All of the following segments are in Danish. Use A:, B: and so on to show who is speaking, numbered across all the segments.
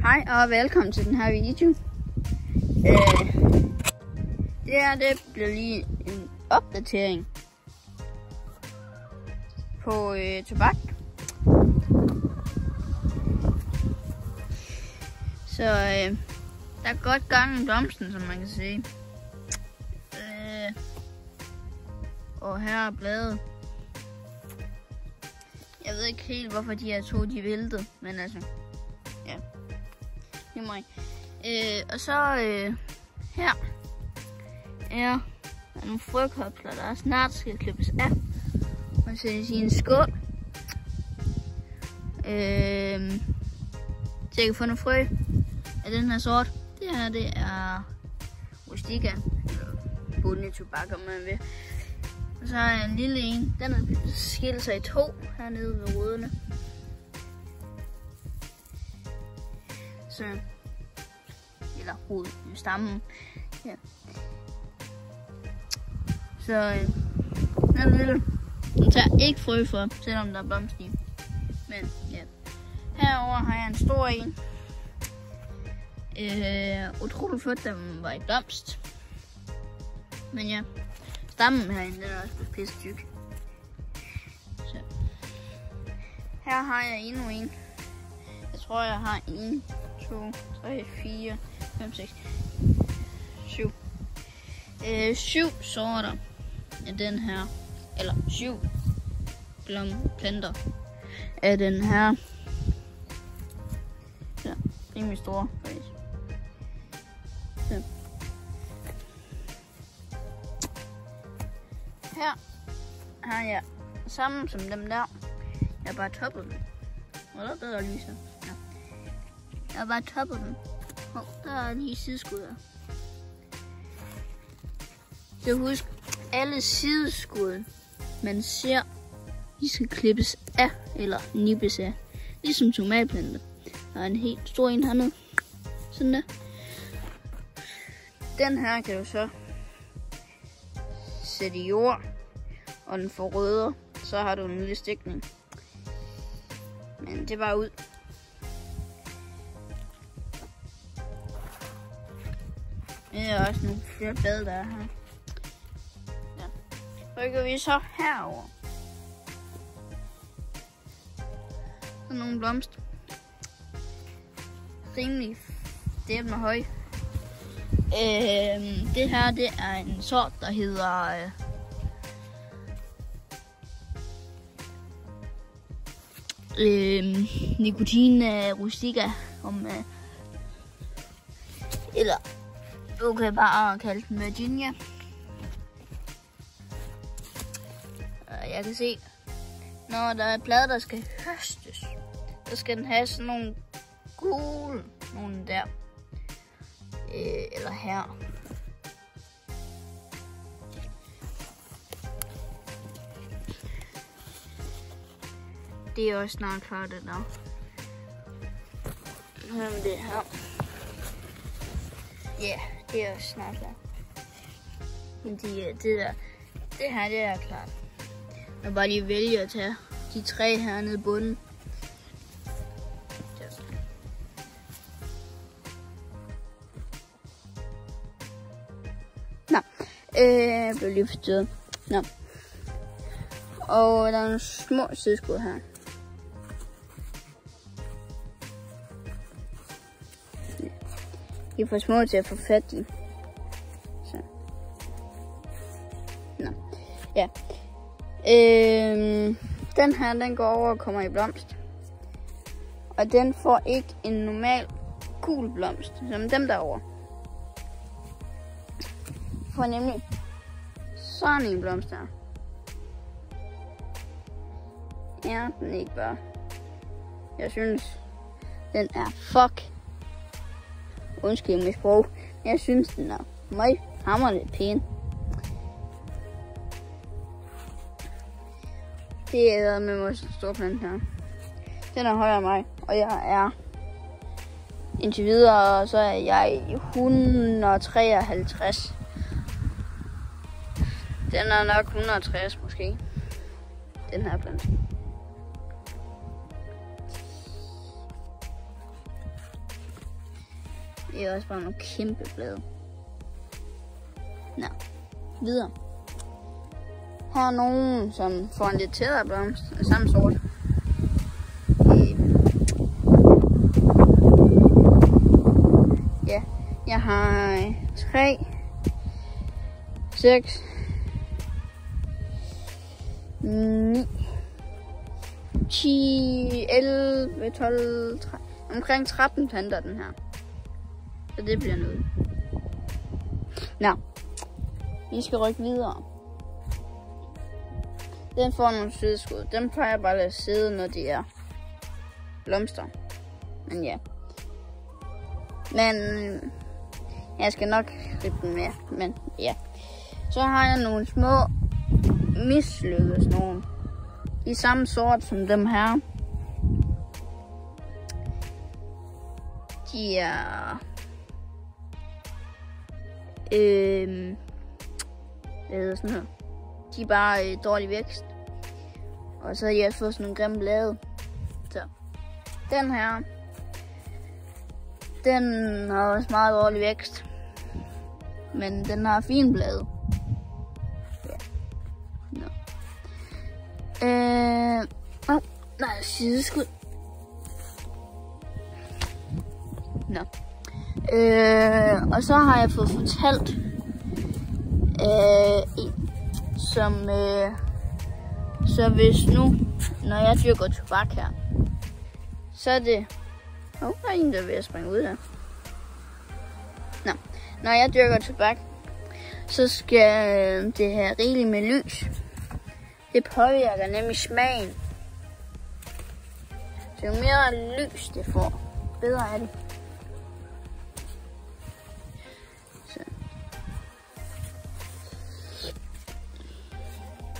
A: Hej og velkommen til den her video. Det bliver lige en opdatering på tobak. Så der er godt gang i blomsten, som man kan se. Og her er bladet. Jeg ved ikke helt, hvorfor de her to de væltede, men altså, ja, det må jeg. Og så her er nogle frøkopler, der snart skal klippes af og sættes i en skål. Så jeg kan få nogle frø af den her sort. Det her, det er rustica, bunden tobak, om man vil. Og så er en lille en, den er skilt sig i to hernede ved rødderne. Så, eller stammen. Ja. Så den er lille. Den tager ikke frø for, selvom der er blomst i. Men ja. Herover har jeg en stor en. Utroligt flot, den var i blomst. Men ja, stammen herinde, den er også blevet pisse tyk. Så. Her har jeg endnu en. Jeg tror, jeg har 1, 2, 3, 4, 5, 6, 7. 7 sorter af den her. Eller 7 planter af den her. Ja, rimelig store faktisk. Så. Her har jeg sammen som dem der. Jeg har bare toppet dem. Og der er bedre lyser. Ja. Jeg har bare toppet dem. Og der er lige sideskud her. Så husk, alle sideskud man ser, de skal klippes af eller nippes af. Ligesom tomatplanter. Der er en helt stor en hernede. Sådan der. Den her kan du så sætte i jord, og den får rødder, så har du en lille stikning. Men det er bare ud. Det er også nogle flere blade, der er her. Ja. Rykker vi så herover. Så nogle blomster. Rimelig dæbende høj. Det her, det er en sort, der hedder Nicotina rustica, eller du kan bare kalde den Virginia. Jeg kan se, når der er blade, der skal høstes, så skal den have sådan nogle gule, nogle der, eller her. Det er også snart klar, det der. Nu har vi det her. Ja, det er også snart klar. Men det her, det er klart. Jeg bare lige vælge at tage de 3 hernede i bunden. Nå, jeg blev lige forstyrret. Nå. Og der er nogle små sideskud her. De er for små til at få fat i. Så. Nå. Ja. Den her, den går over og kommer i blomst. Og den får ikke en normal gul blomst, som dem derovre. Får nemlig sådan en blomst her. Ja, den ikke bare. Jeg synes, den er fuck. Undskyld mit sprog. Jeg synes, den er meget hammerende pæn. Det er med vores store plante her. Den er højere end mig, og jeg er indtil videre, så er jeg 153. Den er nok 160 måske. Den her plante. Det er også bare nogle kæmpe blade. Nå, videre. Her er nogen, som får en lidt tættere blomst af samme sort. Ja, jeg har 3, 6, 9, 10, 11, 12, 13, omkring 13 planter den her. Så det bliver noget. Nå, vi skal rykke videre. Den får nogle sideskud. Den plejer bare at lade sidde, når de er blomster. Men ja. Men jeg skal nok rippe den med. Men ja. Så har jeg nogle små mislykkedes nogle. I samme sort som dem her. De er hvad hedder sådan her? De er bare dårlig vækst. Og så har jeg fået sådan nogle grimme blade. Så den her, den har også meget dårlig vækst. Men den har fine blade. Ja. Nå. Nej, sideskud. Nå. Og så har jeg fået fortalt som så hvis nu, når jeg dyrker tobak her, så er det... der er en, der er ved at springe ud her. Nå, når jeg dyrker tobak, så skal det have rigeligt med lys. Det påvirker nemlig smagen. Så jo mere lys det får, bedre er det. Så.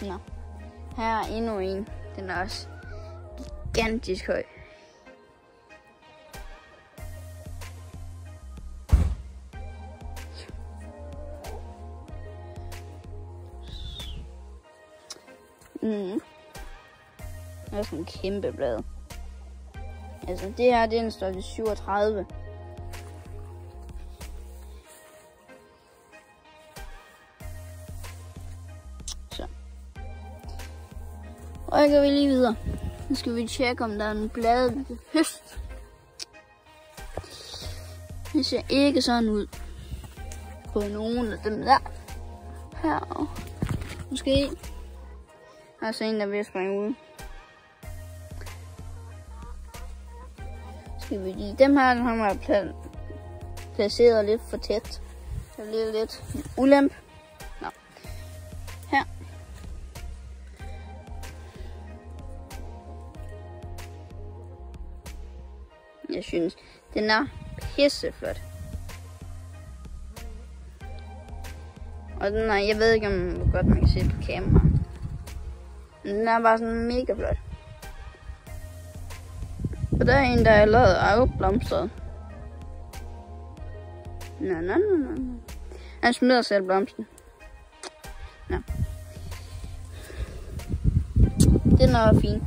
A: Nå, her er endnu en. Den er også gigantisk høj. Det er sådan en kæmpe blad. Altså det her, det er en størrelse 37. Så. Og går vi lige videre. Nu skal vi tjekke, om der er en blade, vi kan høste. Det ser ikke sådan ud på nogen af dem der. Her. Måske. Der er så en, der er ved at springe ud. Skal vi lige. Dem her, den har man placeret lidt for tæt. Så det er lidt ulempe. Nå. Her. Jeg synes, den er pisseflot. Og den er, jeg ved ikke, hvor godt man kan se på kamera. Men den er bare sådan mega flot. Og der er en, der er allerede afblomstret. Nå. Han smider selv blomsten. Nå. Den er fin.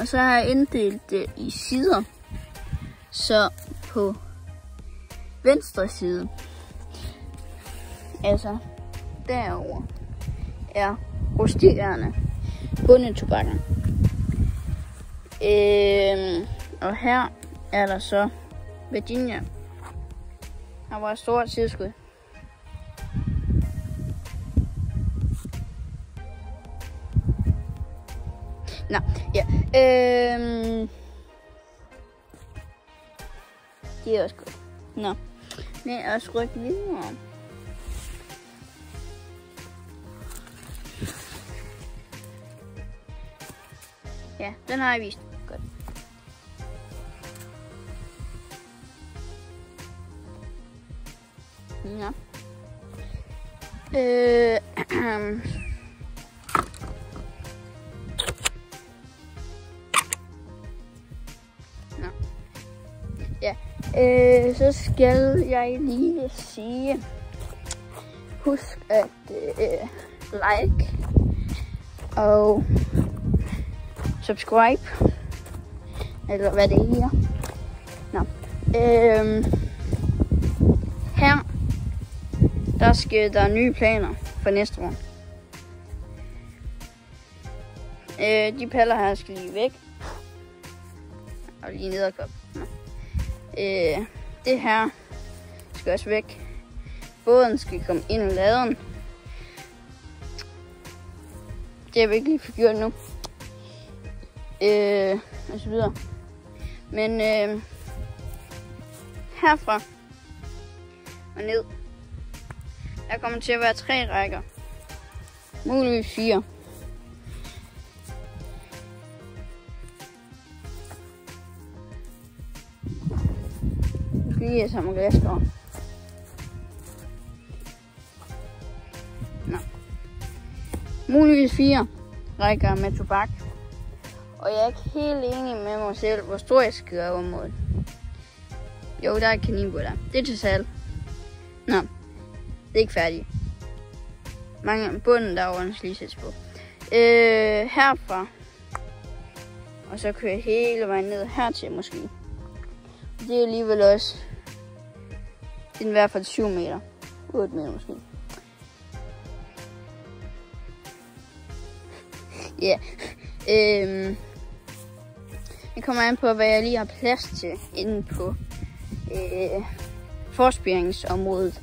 A: Og så har jeg inddelt det i sider. Så på venstre side, altså derover, er rustikkerne, bondetobakken. Og her er der så Virginia. Her var et stort sideskud. Nå, ja. Det er også godt. Nå, det er også rykke videre. Ja, den har jeg vist. Godt. Ja. Nå. Ja. Så skal jeg lige sige, husk at like og subscribe, eller hvad det er. Her, der skal der nye planer for næste år. De paller her skal lige væk. Og lige ned og kop. Det her skal også væk. Båden skal komme ind i laden. Det har vi ikke lige fået gjort nu. Og så videre. Men herfra og ned, der kommer til at være 3 rækker. Muligvis 4. Lige som glasskår. Nå. Muligvis 4 rækker med tobak. Og jeg er ikke helt enig med mig selv, hvor stor jeg skal gøre området. Jo, der er et kaninbur der. Det er til salg. Nå, det er ikke færdigt. Mange bunden derovre skal lige sættes på. Herfra. Og så kører jeg hele vejen ned hertil måske. Det er alligevel også. Det er i hvert fald 7 meter. 8 meter måske. Ja. Det kommer an på, hvad jeg lige har plads til inde på forspiringsområdet.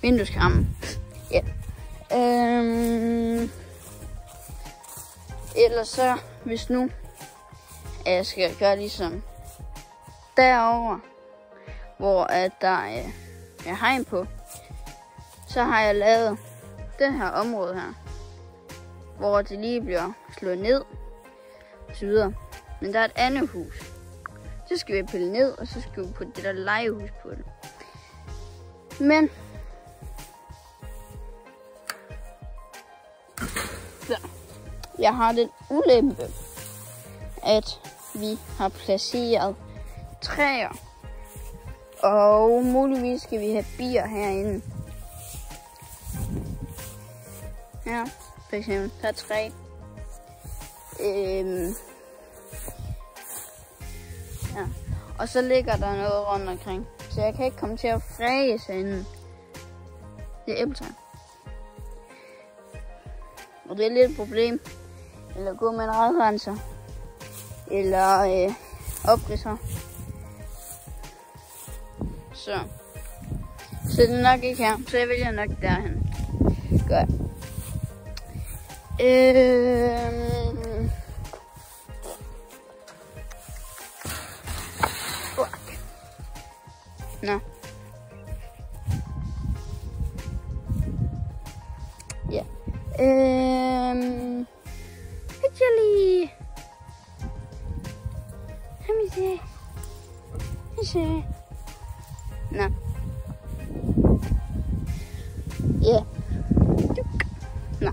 A: Vindueskarmen. Ja. Ellers så, hvis nu jeg skal gøre ligesom derovre, hvor at der er hegn på, så har jeg lavet det her område her, hvor det lige bliver slået ned og så videre. Men der er et andet hus. Så skal vi pille ned, og så skal vi putte det der legehus på det. Men så, jeg har den ulempe, at vi har placeret træer. Og muligvis skal vi have bier herinde. Ja, for eksempel, der er 3. Ja. Og så ligger der noget rundt omkring. Så jeg kan ikke komme til at fræse inden. Det er æbletræ. Og det er lidt et problem. Eller gå med en radrenser. Eller opridser. Så det er nok ikke her. Så jeg vælger nok derhen. Godt. Fuck. Nå. Ja. Actually. Let me see. Nå. Ja. Nå.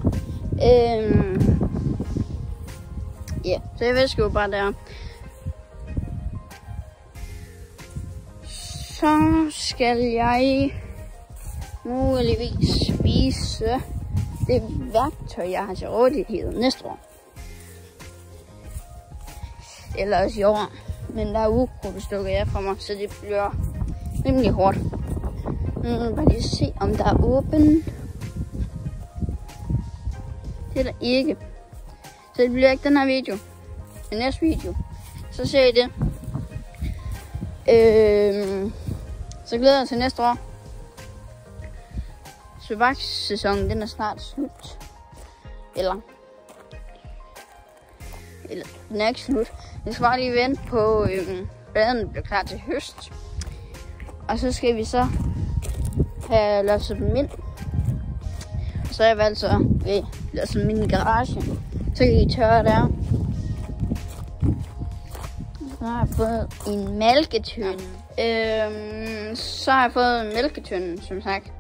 A: Ja, så jeg visker jo bare der. Så skal jeg muligvis vise det værktøj, jeg har til rådighed næste år. Eller også i år. Men der er ukrudtstykker jeg fra mig, så det bliver rimelig hårdt. Bare lige se, om der er åben. Det er der ikke. Så det bliver ikke den her video. Den næste video. Så ser I det. Så glæder jeg til næste år. Tobaksæsonen, den er snart slut. Eller den er ikke slut. Vi skal bare lige vente på, bladene bliver klar til høst. Og så skal vi så have losset dem ind. Så har jeg valgt så losset dem ind i garagen. Så kan I tørre der. Så har jeg fået en mælketønde. Så har jeg fået en mælketønde, som sagt.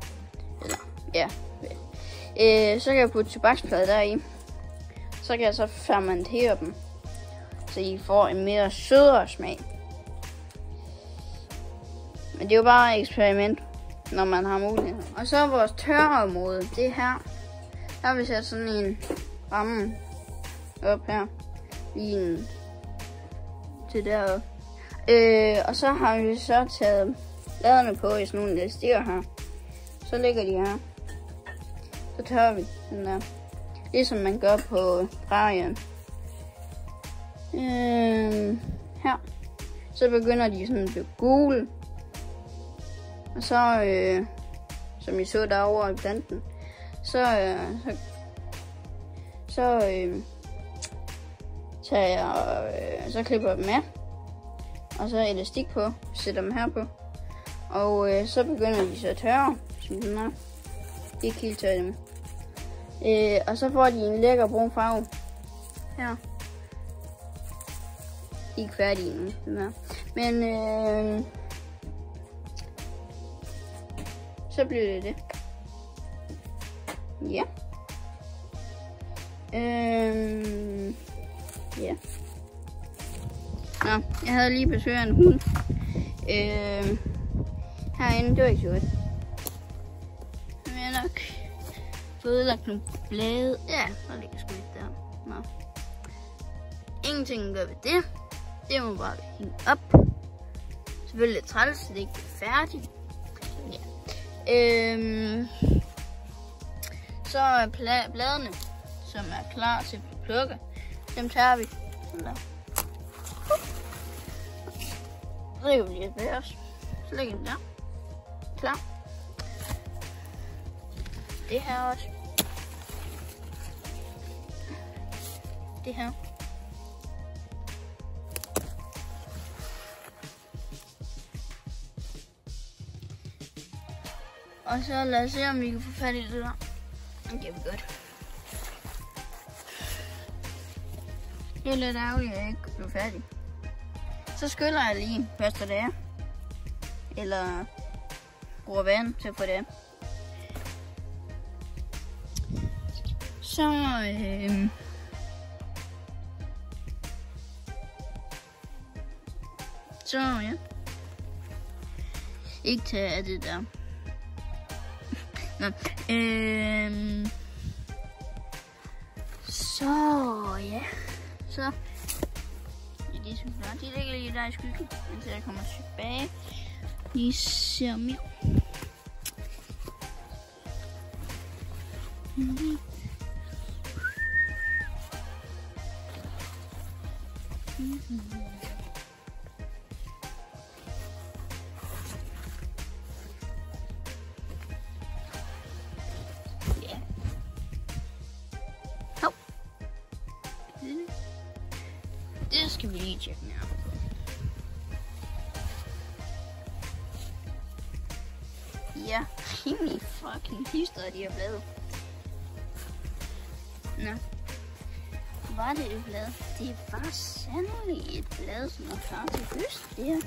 A: Eller, ja. Så kan jeg putte tobaksplade deri. Så kan jeg så fermentere dem, så I får en mere sødere smag. Men det er jo bare et eksperiment, når man har mulighed. Og så vores tørreområde, det her. Der har vi sat sådan en ramme op her. Lige en til deroppe. Og så har vi så taget pladerne på i sådan nogle elastikker her. Så ligger de her. Så tørrer vi den der. Ligesom man gør på prærien. Her. Så begynder de sådan at blive gule. Og så, som I så derovre i planten, så klipper jeg dem af. Og så elastik på, sætter dem her på. Og så begynder de så at tørre, som den er. Ikke helt tørre dem. Og så får de en lækker brun farve. Her. De er ikke færdige endnu, den her. Men så bliver det det. Ja. Ja. Nå, jeg havde lige besøg af en hund. Herinde, det var ikke så godt. Men jeg har nok fået udlagt nogle blade. Ja, der ligger sgu lidt der. Nå. Ingenting gør ved det. Det må bare hænge op. Selvfølgelig lidt træls, så det ikke bliver færdigt. Ja. Så er bladene, som er klar til at plukke, dem tager vi. Sådan der. Så river vi lige ved os. Så lægger vi der. Klar. Det her også. Det her. Og så lad os se, om vi kan få fat i det der. Det kan vi godt. Det er lidt ærgerligt, at jeg ikke blev færdig. Så skyller jeg lige først det af. Eller bruger vand til at få det af. Så ja. Ikke tage af det der. Nå. Så ja. Så. Ja, det er så flot. De ligger lige der i skyggen, indtil jeg kommer tilbage. Lige ser mere. Det skal vi lige tjekke mere. Ja, rimelig fucking hystede de her blade. Nå. Var det et blad? Det var sandelig et blad, som er klar til høst. Det her.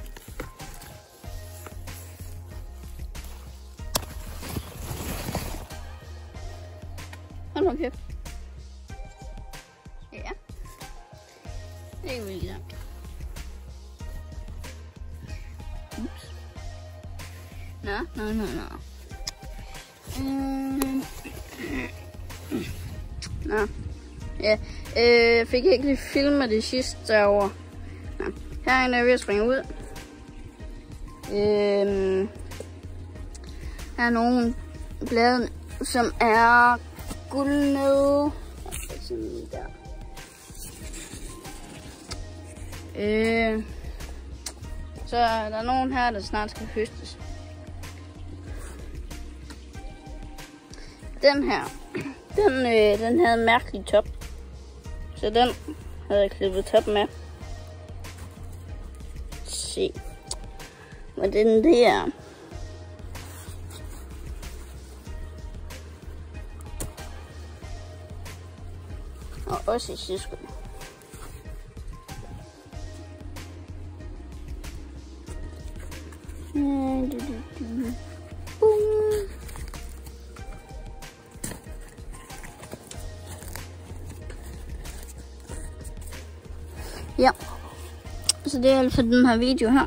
A: Hold nu kæft. Ja. Det er jo ikke langt. Ups. Nå. Nå. Ja, fik jeg ikke lige filmet det sidste derovre. Nå. Herinde er jeg ved at springe ud. Her er nogle blade, som er guldnede. Sådan der. Så der er nogen her, der snart skal høstes. Den her, den havde en mærkelig top. Så den havde jeg klippet toppen af. Se, hvordan det er. Og også i sidskerne. Ja, så det er alt for den her video her.